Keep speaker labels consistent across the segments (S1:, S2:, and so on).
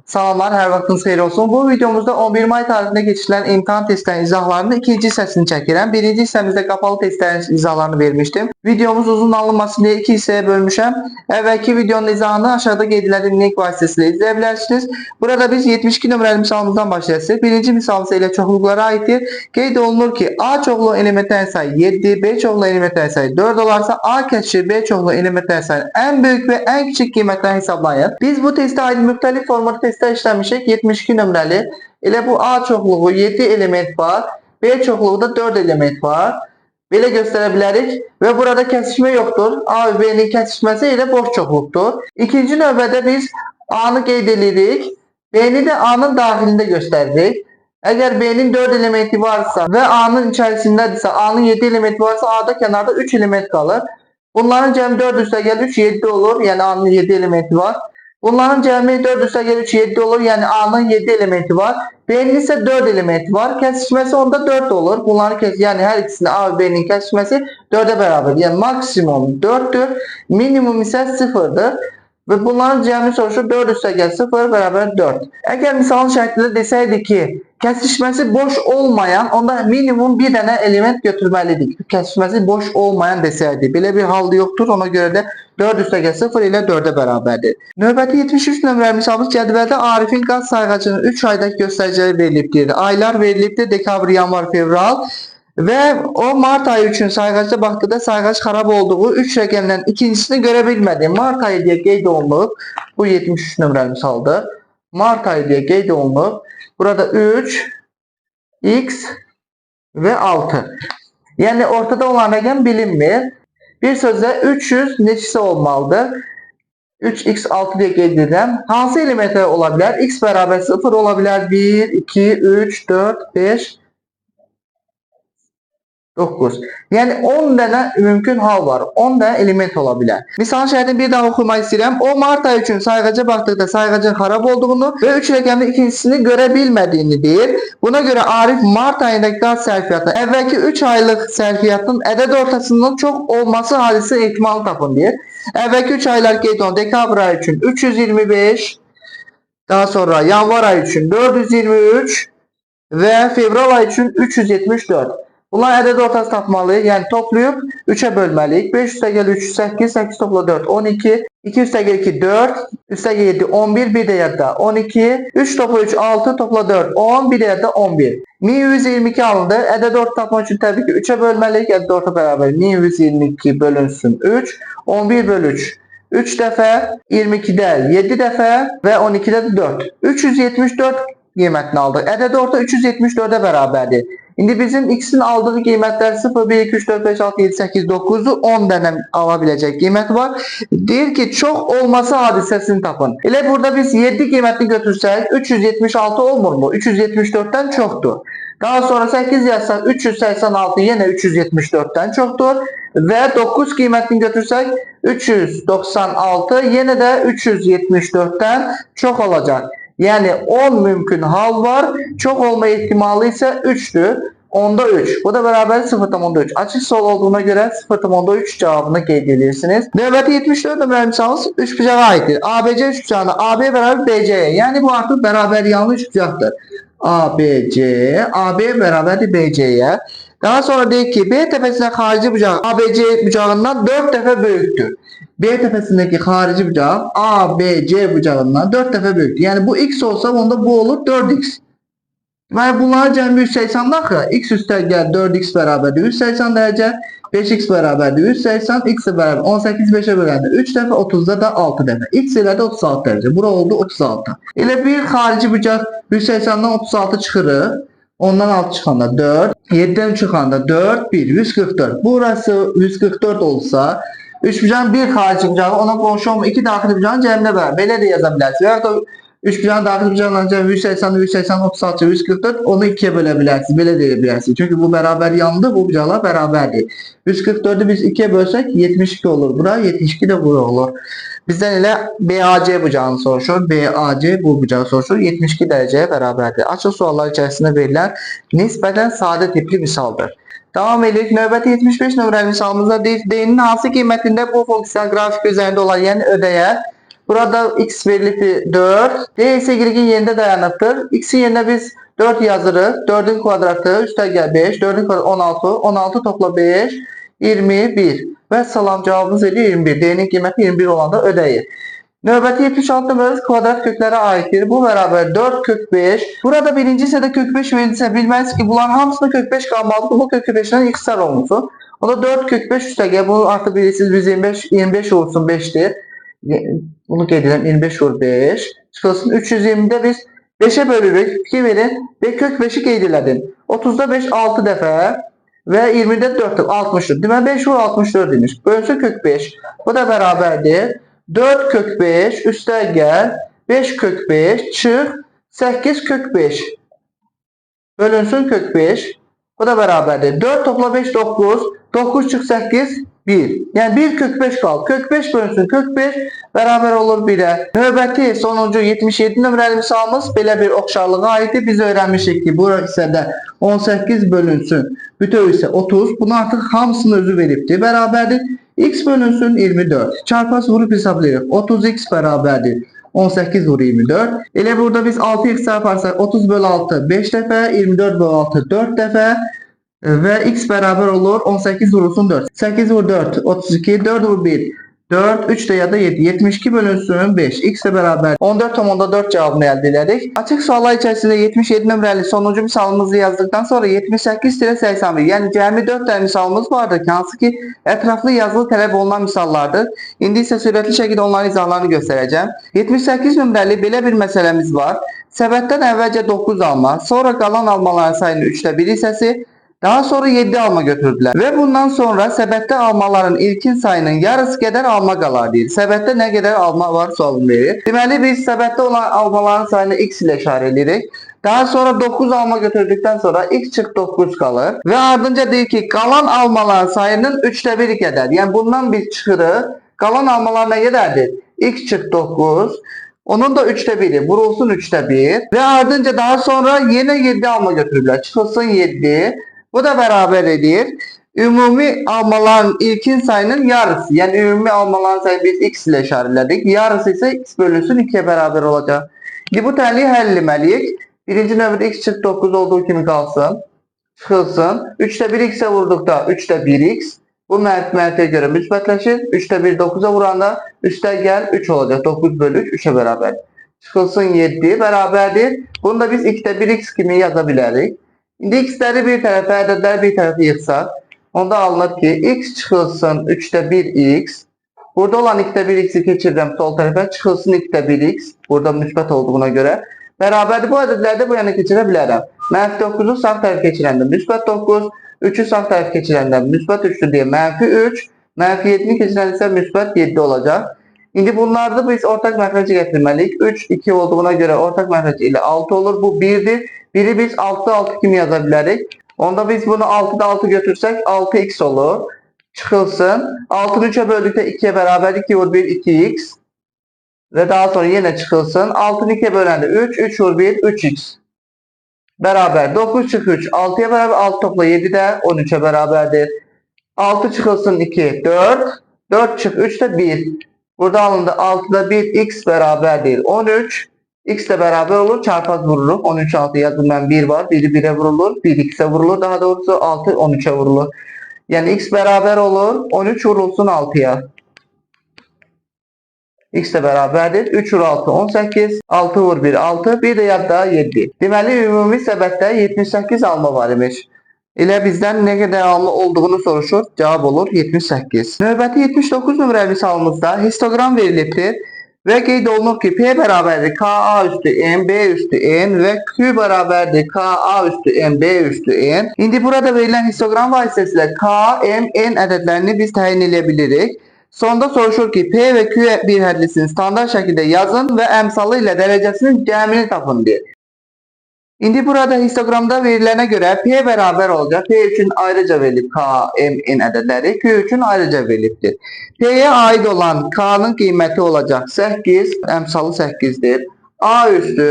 S1: Salamlar, hər vaxtınız xeyir olsun. Bu videomuzda 11 may tarixində keçirilən imtahan testlərinin izahlarını ikinci hissəsini çəkirəm. Birinci hissemizdə qapalı testlərin izahlarını vermişdim. Videomuz uzun alınmasın deyə iki hissəyə bölmüşəm. Əvvəlki videonun izahını aşağıda qeyd etdiyim link vasitəsilə izləyə bilərsiniz. Burada biz 72 nömrəli misalımızdan başlayacağıq. Birinci misalımız elə çoxluqlara aiddir. Qeyd olunur ki, A çoxlu elementlərin sayı 7, B çoxlu elementlərin sayı 4 olarsa A kəsişir B çoxlu elementlərin sayı ən böyük və ən kiçik qiymətlərini hesablayın. Biz bu testə aid müxtəlif formatda testlər işləmişik. 72 nömrəli. Elə bu A çoxluğu 7 element var. B çoxluğu da 4 element var. Belə göstərə bilərik və burada kəsişmə yoxdur. A və B-nin kəsişməsi elə boş çoxluqdur. İkinci növbədə biz A-nı qeyd edirik. B-ni də A-nın daxilində göstəririk. Əgər B-nin 4 elementi varsa və A-nın içərisindədirsə, A-nın 7 elementi varsa, A-da kənarda 3 element qalır. Bunların cəmi 4 üstəgəl 3, 7 olur. Yəni A-nın 7 elementi var. Bunların cəmi 4 üstəgəl 3, 7 olur. Yəni A-nın 7 elementi var. B-nin isə 4 elementi var. Kəsişməsi onda 4 olur. Bunların yəni hər ikisinin A və B-nin kəsişməsi 4-ə bərabərdir. Yəni maksimum 4-dür. Minimum isə 0-dır. Və bunların cəmi soruşur 4 üstəgəl 0 bərabər 4. Əgər misalın şərtində desəydik ki, kəsişməsi boş olmayan, onda minimum bir dənə element götürməlidik. Kəsişməsi boş olmayan desəydik. Belə bir hal yoxdur. Ona görə də 4 üstəgəl 0 ilə 4-ə bərabərdir. Növbəti 73 nömrəli misalımız cədvəldə Arifin qaz sayğacının 3 aydakı göstəriciləri verilibdir. Aylar verilibdir. Dekabr, yanvar, fevral. Və o mart ayı üçün sayğacda baxdıqda sayğac xarab olduğu 3 rəqəmdən ikincisini görə bilmədi. Mart ayı deyə qeyd olunub. Bu 73 nömrəli misaldır. Mart ayı deyə qeyd olunub. Burada 3, x və 6. Yəni ortada olan rəqəm bilinmir. Bir sözlə 300 neçəsi olmalıdır? 3x6 deyə qeyd edirəm. Hansı elementlər ola bilər? X bərabər 0 ola bilər. 1, 2, 3, 4, 5, 9. Yəni 10 dənə mümkün hal var. 10 dənə element ola bilər. Misalın şərtini bir daha oxumaq istəyirəm. O mart ayı üçün sayğaca baxdıqda sayğacın xarab olduğunu və 3 rəqəmli ikincisini görə bilmədiyini deyir. Buna görə Arif mart ayındakı qaz sərfiyyatı əvvəlki 3 aylıq sərfiyyatın ədəd ortasından çox olması hadisi ehtimalı tapın deyir. Əvvəlki 3 aylar qeyd olun. Dekabr ayı üçün 325, daha sonra yanvar ayı üçün 423 və fevral ayı üçün 374. Bunlar ədəd ortası tapmalıyıq. Yəni toplayıb 3-ə bölməliyik. 5 üstəgəl 3, 8, 8 topla 4, 12. 2 üstəgəl 2, 4. Üstəgəl 7, 11. Bir də yadda 12. 3 topla 3, 6. Topla 4, 10. Bir də yadda 11. 1122 alındı. Ədəd orta tapmaq üçün təbii ki 3-ə bölməliyik. Ədəd orta bərabər 1122 bölünsün 3. 11 bölü 3. 3 dəfə 22-də 7 dəfə və 12-də 4. 374 qiymətini aldıq. Ədəd orta 374-ə bərabərdir. İndi bizim x-in aldığı qiymətlər 0, 1, 2, 3, 4, 5, 6, 7, 8, 9-dur. 10 dənə ala biləcək qiymət var. Deyir ki, çox olması hadisəsini tapın. Elə burada biz 7 qiymətini götürsək, 376 olmurmu? 374-dən çoxdur. Daha sonra 8 yazsaq, 386 yenə 374-dən çoxdur. Və 9 qiymətini götürsək, 396 yenə də 374-dən çox olacaq. Yəni 10 mümkün hal var. Çox olma ehtimalı isə 3'dür. Onda 3. Bu da bərabər 0,3. Açıq sual olduğuna görə 0,3 cavabını qeyd edirsiniz. Növbəti 74 nömrəli misalımız üçbucağa aiddir. ABC üçbucağında AB bərabər BC-yə. Yəni bu artıq bərabər yanlı üçbucaqdır. ABC, AB bərabərdir BC-yə. Daha sonra deyək ki, B təpəsindən xarici bucaq ABC bucağından 4 dəfə böyükdür. B təpəsindəki xarici bucaq ABC bucağından 4 dəfə böyükdür. Yəni bu x olsa, onda bu olur 4x. Deməli bunların cəmi 180-dir axı. X üstəgəl 4x bərabərdir 180 dərəcə. 5x bərabərdir 180, x bərabər 18 5-ə böləndə 3 dəfə, 30-da da 6 dəfə. X elədi 36 dərəcə. Bura oldu 36. Elə bir xarici bucaq 180-dan 36 çıxırıq. Ondan 6 çıxanda 4, 7-dən çıxanda 4, 1, 144. Burası 144 olsa, üçbucağın bir xarici bucağı ona qonşu olma 2 daxili bucağın cəminə bərabər. Belə də yaza bilərsiniz. Və ya da üçbucağın daxili bucağının cəmi 180, 180, 36, 144 onu 2-yə bölə bilərsiniz. Belə deyə bilərsiniz. Çünki bu bərabər yandır, bu bucaqlar bərabərdir. 144'ü biz 2'ye bölsək 72 olur. Bura 72 də bura olur. Bizdən elə BAC bucağını soruşur. BAC bu bucağı soruşur. 72 dərəcəyə bərabərdir. Açıq suallar içərisində verilən nisbətən sadə tipli misaldır. Devam edirik. Növbəti 75 nömrəli misalımızda D-nin hansı qiymətində bu funksiya qrafik üzərində olan, yəni ödəyə Burada x verilibdir 4. D ise Y-in yerində dayanıbdır. X'in yerine biz 4 yazırıq. 4'ün kvadratı üstəgəl 5. 4'ün kvadratı 16. 16 topla 5. 21. Və salam, cavabımız edir 21. D'nin qiyməti 21 olanda ödəyir. Növbəti 76 nömrəmiz kvadrat köklərə aiddir. Bu bərabər 4 kök 5. Burada birinci hissədə kök 5 verilirsə bilməliyiz ki, bunların hamısında kök 5 qalmalıdır. Bu kök 5'dən x'lər olunsun. O da 4 kök 5 üstəgəl. Bunu artıq bilirsiniz, biz 25 olsun 5'dir. Bunu qeyd edirəm, 25 vur 5. Çıxılsın 320'də biz 5'e bölürük. Fikir verin ve kök 5'i qeyd elədim. 30'da 5 6 dəfə və 20'də 4 60'dır. Deməli 5 vur 64 demiş. Bölünsün kök 5. Bu da bərabərdir 4 kök 5 üstəgəl 5 kök 5 çıx 8 kök 5 bölünsün kök 5. Bu da bərabərdir 4 topla 5 9. 9 çıx 8 1. Yəni 1 kök 5 qaldı. Kök 5 bölünsün kök 5 bərabər olur 1'ə. Növbəti sonuncu 77 nömrəli misalımız belə bir oxşarlığa aiddir. Biz öyrənmişik ki, bu hissədə 18 bölünsün bütöv isə 30. Bunu artıq hamısını özü veribdir. Bərabərdir x bölünsün 24. Çarpaz vurup hesablayırıq. 30x bərabərdir 18 vur 24. Elə burada biz 6x çarparsaq 30 bölü 6 5 dəfə, 24 bölü 6 4 dəfə və x bərabər olur 18 vurulsun 4. 8 vur 4 32, 4 vur 1 4, 3 de ya da 7. 72 bölünsün 5. X ile beraber 14,4 cevabını elde ederek. Açık suallar içerisinde 77 nömrəli sonuncu misalımızı yazdıktan sonra 78-81. Yani cəmi 4 tane misalımız vardır ki, hansı ki ətraflı yazılı tələb olunan misallardır. İndi isə sürətli şəkildə onların izahlarını göstərəcəm. 78 nömrəli belə bir məsələmiz var. Səbətdən əvvəlcə 9 alma, sonra qalan almaların sayının 3'te 1 hissəsi, daha sonra 7 alma götürdülər və bundan sonra səbətdə almaların ilkin sayının yarısı qədər alma qalar deyir. Səbətdə nə qədər alma var sualını verir. Deməli biz səbətdə olan almaların sayını x ilə işarə edirik. Daha sonra 9 alma götürdükdən sonra x çıx 9 qalır və ardınca deyir ki, qalan almaların sayının 3'te 1 qədər. Yəni bundan biz çıxırıq. Qalan almalar nə qədərdir? X çıx 9. Onun da 3'te 1'i vurulsun 3'te 1 ve ardınca daha sonra yine 7 alma götürürler. Çıkılsın 7. Bu da beraber edir. Ümumi almaların ilkin sayının yarısı. Yani ümumi almaların sayını biz x ile işaretledik. Yarısı ise x bölünsün 2'ye beraber olacak. Şimdi bu tənliyi həll etməliyik. Birinci növbədə x çıx 9 olduğu kimi qalsın. Çıxılsın. 3'te 1 x'e vurduqda 3'te 1x. Bu mənfiyə görə müsbətləşir. 3'te 1 9'a vuranda üstəgəl 3 olacaq. 9 bölü 3 3'e beraber. Çıxılsın 7 bərabərdir. Bunu da biz 2'de 1x kimi yaza bilərik. İndi x'ləri bir tərəfə, ədədləri bir tərəfə yığsaq, onda alınır ki, x çıxılsın 3'te 1x. Burada olan 2'de 1x'i keçirirəm sol tərəfə, çıxılsın 2'de 1x. Burada müsbət olduğuna görə. Bərabərdir, bu ədədləri də bu yana keçirə bilərəm. Mənfi 9'u sağ tərəf keçirəndə müsbət 9, 3'ü sağ tərəf keçirəndə müsbət 3'dür deyə mənfi 3, mənfi 7'ni keçirəndə isə müsbət 7 olacaq. İndi bunlarda biz ortak məxrəci gətirməliyik. 3, 2 olduğuna görə ortak məxrəci ilə 6 olur. Bu 1'dir. Biri biz 6 kimi yaza bilərik. Onda biz bunu 6'da 6 götürsək 6x olur. Çıxılsın. 6'nı 3'e böldükdə 2'ye beraber 2 vur 1 2x. Ve daha sonra yine çıxılsın. 6'nı 2'ye böləndə 3, 3 vur 1 3x. Beraber 9 çıx 3 6'ya beraber 6 topla 7 de 13'e beraberdir. 6 çıxılsın 2 4. 4 çıx 3 de 1. Burada alındı 6'da 1 x beraberdir 13. X ile beraber olur. Çarpaz vururum. 13 6 yazımdan 1 var. 1'i 1'e vurulur. 1 x'e vurulur. Daha doğrusu 6 13'e vurulur. Yani x beraber olur. 13 vurulsun 6'ya. X ile beraberdir. 3 vur 6 18. 6 vur 1 6. Bir de yadda 7. Deməli ümumi səbətdə 78 alma var imiş. Elə bizdən nə qədər alma olduğunu soruşur. Cavab olur 78. Növbəti 79 nömrəli misalımızda histogram verilibdir. Ve qeyd olunur ki, P bərabərdir KA üstü N, B üstü N ve Q bərabərdir KA üstü N, B üstü N. İndi burada verilen histogram vasitəsilə K, M, N ədədlərini biz təyin edebilirik. Sonda soruşur ki, P ve Q bir hədlisini standart şəkildə yazın ve əmsalı ilə dərəcəsinin cəmini tapın deyir. İndi burada histogramda verilənə görə P beraber olacaq. P üçün ayrıca verilib K, M, N ədədləri. Q üçün ayrıca verilibdir. P'ye ait olan K'nın qiyməti olacaq 8. Əmsalı 8'dir. A üstü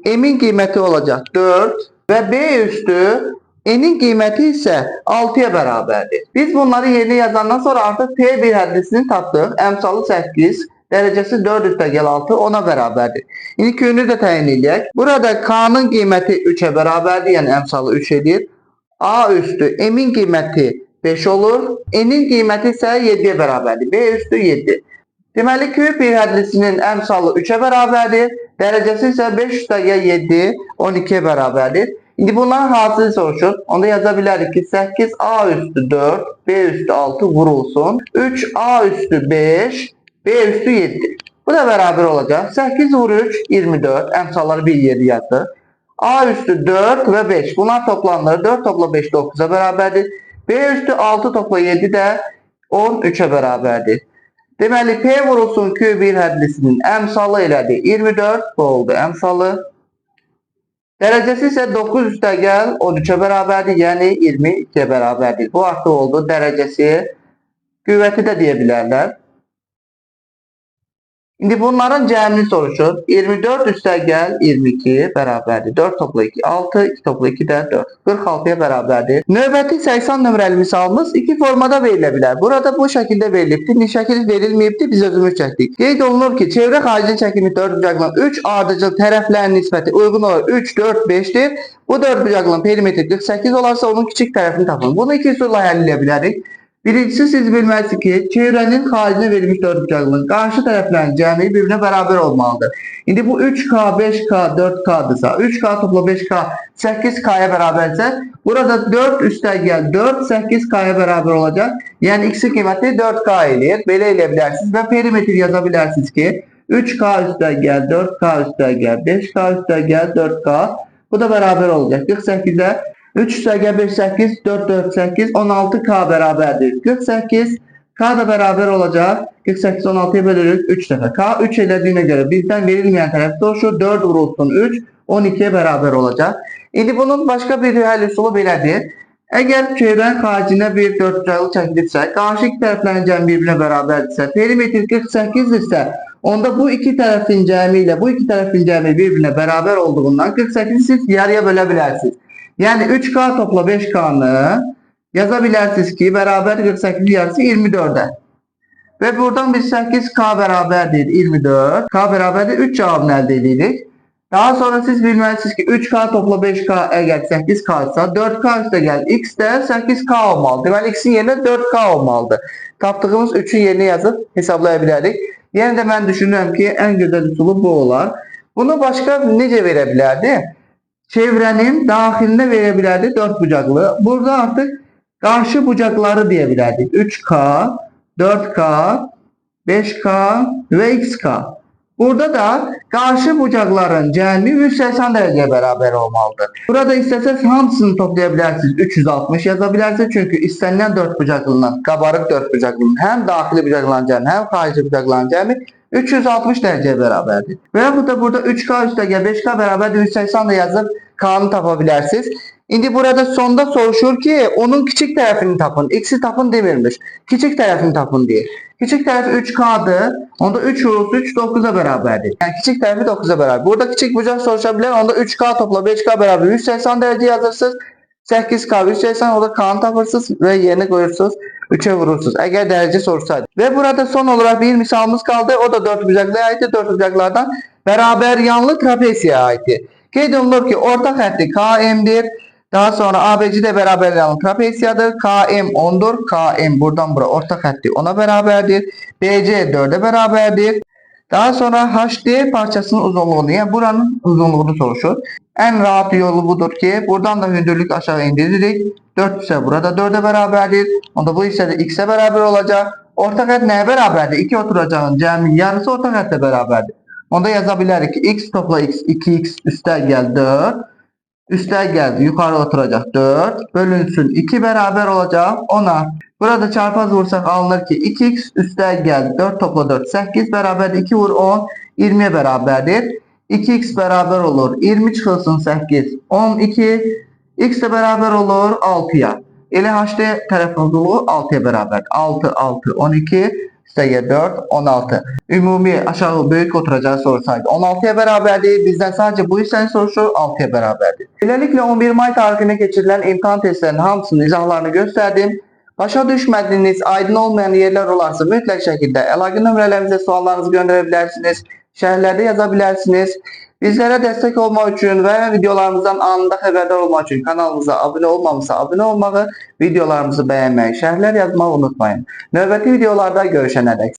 S1: M'in qiyməti olacaq 4. Və B üstü N'in qiyməti isə 6'ya bərabərdir. Biz bunları yerinə yazandan sonra artıq P bir hədlisini tapdıq. Əmsalı 8. Derecesi 4 üstə gəl 6 10'a bərabərdir. İndi Q'nü də təyin edək. Burada K'nın qiyməti 3'ə bərabərdir, yəni əmsalı 3 edir. A üstü M'in qiyməti 5 olur. N'in qiyməti isə 7'yə bərabərdir. B üstü 7. Deməli Q bir hədlisinin əmsalı 3'ə bərabərdir. Derecesi isə 5 üstə gəl 7 12'ye bərabərdir. İndi bunların hasılı soruşur. Onda yaza bilərik ki 8A üstü 4, B üstü 6 vurulsun. 3A üstü 5, B üstü 7. Bu da beraber olacak. 8 vur 3, 24. Emsalları bir yeri yazdı. A üstü 4 ve 5. Bunlar toplamları 4 topla 5 9'a beraberdir. B üstü 6 topla 7 de 13'e beraberdir. Deməli P vurulsun Q bir hədlisinin emsalı elədir. 24 bu oldu emsalı. Derecesi ise 9 üstə gəl 13'e bərabərdir, yəni 22'ye bərabərdir. Bu artıq oldu derecesi. Qüvvəti də deyə bilərlər. İndi bunların cəmini soruşur. 24 üstə gəl 22 bərabərdir. 4 topla 2 6, 2 topla 2 də 4. 46'ya bərabərdir. Növbəti 80 nömrəli misalımız iki formada verilə bilər. Burada bu şəkildə verilibdir. Şəkil verilməyibdir, biz özümüz çəkdik. Qeyd olunur ki, çevrə xaricinin çəkimi 4 bucaqlının 3 ardıcıl tərəflərin nisbəti uyğun olaraq 3, 4, 5'dir. Bu 4 bucaqlının perimetri 48 olarsa onun kiçik tərəfini tapın. Bunu iki üsulla həll edə bilərik. Birincisi siz bilməlisiniz ki, çevrənin xaricinə verilmiş 4 bucaqlının qarşı tərəflərin cəmi birbirine bərabər olmalıdır. İndi bu 3K, 5K, 4K'dırsa, 3K topla 5K 8K'ya bərabərsə, burada 4 üstə gəl 4, 8K'ya bərabər olacaq. Yəni x'in qiyməti 4K eləyir. Belə eləyə bilərsiniz və perimetri yaza bilərsiniz ki, 3K üstə gəl 4K üstə gəl 5K üstə gəl 4K. Bu da bərabər olacaq. 48'e 3 üstə gəl 5, 8, 4, 4, 8, 16K bərabərdir. 48, K da bərabər olacaq. 48, 16'ya bölürük 3 dəfə. K 3 elədiyinə görə bizdən verilməyən tərəf soruşur. 4 vurulsun 3, 12'ye bərabər olacaq. İndi bunun başqa bir həll üsulu belədir. Əgər çevrənin xaricinə bir 4 bucaqlı çəkilibsə, qarşı iki tərəflərin cəmi birbirine bərabərdirsə, perimetr 48 isə, onda bu iki tərəfin cəmi ilə bu iki tərəfin cəmi birbirine bərabər olduğundan 48'i siz yarıya bölə bilərsiniz. Yani 3K topla 5K'nı yazabilirsiniz ki beraber 48 yarısı 24'e. Ve buradan biz 8K beraberdir 24. K beraberdir 3 cevabını elde edirik. Daha sonra siz bilməlisiniz ki 3K topla 5K eğer 8K ise 4K üstə gəl X de 8K olmalı. Deməli X'in yerine 4K olmalıdır. Tapdığımız 3'ün yerine yazıp hesablayabilirik. Yine de ben düşünürüm ki en güzel üsulu bu olar. Bunu başka necə verə bilərdi? Çevrenin dahilinde verebilirdi 4 bucaklı. Burada artık karşı bucakları diyebilirdik. 3K, 4K, 5K ve XK. Burada da karşı bucakların cəmi 180 dereceye beraber olmalıdır. Burada istəsəz hamısını toplayabilirsiniz. 360 yazabilirsiniz. Çünkü istenilen 4 bucaklının, kabarık 4 bucaklının hem dahili bucakların cəmi hem xarici bucakların cəmi 360 dereceye beraberdir. Ve bu da burada 3K üstə gəl 5K beraber 180 da yazıp K'nı tapabilirsiniz. İndi burada sonda soruşur ki onun küçük tarafını tapın. X'i tapın demirmiş. Küçük tarafını tapın diye. Küçük tarafı 3K'dır. Onda 3 vurulsun 3 9'a beraberdir. Yani küçük tarafı 9'a beraber. Burada küçük bucak soruşabilir. Onda 3K topla 5K beraber 180 derece yazırsınız. 8K 180 orada K'nı tapırsınız ve yerine koyursunuz. 3'e vurursunuz. Eğer derece sorsaydı. Ve burada son olarak bir misalımız kaldı. O da 4 bucaklığa ait. 4 bucaklardan beraber yanlı trapesiye ait. Qeyd olunur ki orta xətti KM'dir. Daha sonra ABC de beraber yanlı trapesiyadır. KM 10'dur. KM buradan bura orta xətti 10'a bərabərdir. BC 4'e bərabərdir. Daha sonra HD parçasının uzunluğunu, yani buranın uzunluğunu soruşur. En rahat yolu budur ki buradan da hündürlük aşağı indiririk. 4 ise burada 4'e bərabərdir. Onda bu ise de X'e beraber olacak. Orta xətt neye beraberdir? 2 oturacağın cəmi yarısı orta xətlə bərabərdir. Onda yazabiliriz ki x topla x 2x üstə gəl 4. Üstə gəl yukarı oturacak 4. Bölünsün 2 beraber olacak 10'a. Burada çarpaz vursak alınır ki 2x üstə gəl 4 topla 4 8 beraberdir. 2 vur 10 20'ye beraberdir. 2x beraber olur 20 çıxılsın 8 12. X de beraber olur 6'ya. Elə HD tərəfin uzunluğu 6'ya bərabərdir. 6 6 12 üstəgəl 4 16. Ümumi aşağı böyük oturacağı sorsaydı 16'ya bərabərdir. Bizden sadece bu hissəni soruşur 6'ya bərabərdir. Beləliklə 11 may tarixində keçirilən imtahan testlərinin hamısının izahlarını gösterdim. Başa düşmədiyiniz, aydın olmayan yerlər olarsa mütləq şəkildə əlaqə nömrələrimizə suallarınızı göndərə bilərsiniz, şərhlərdə yaza bilərsiniz. Bizlərə dəstək olmaq üçün və videolarımızdan anında xəbərdar olmaq üçün kanalımıza abunə olmamışsa abunə olmağı, videolarımızı bəyənməyi, şərhlər yazmağı unutmayın. Növbəti videolarda görüşənədək.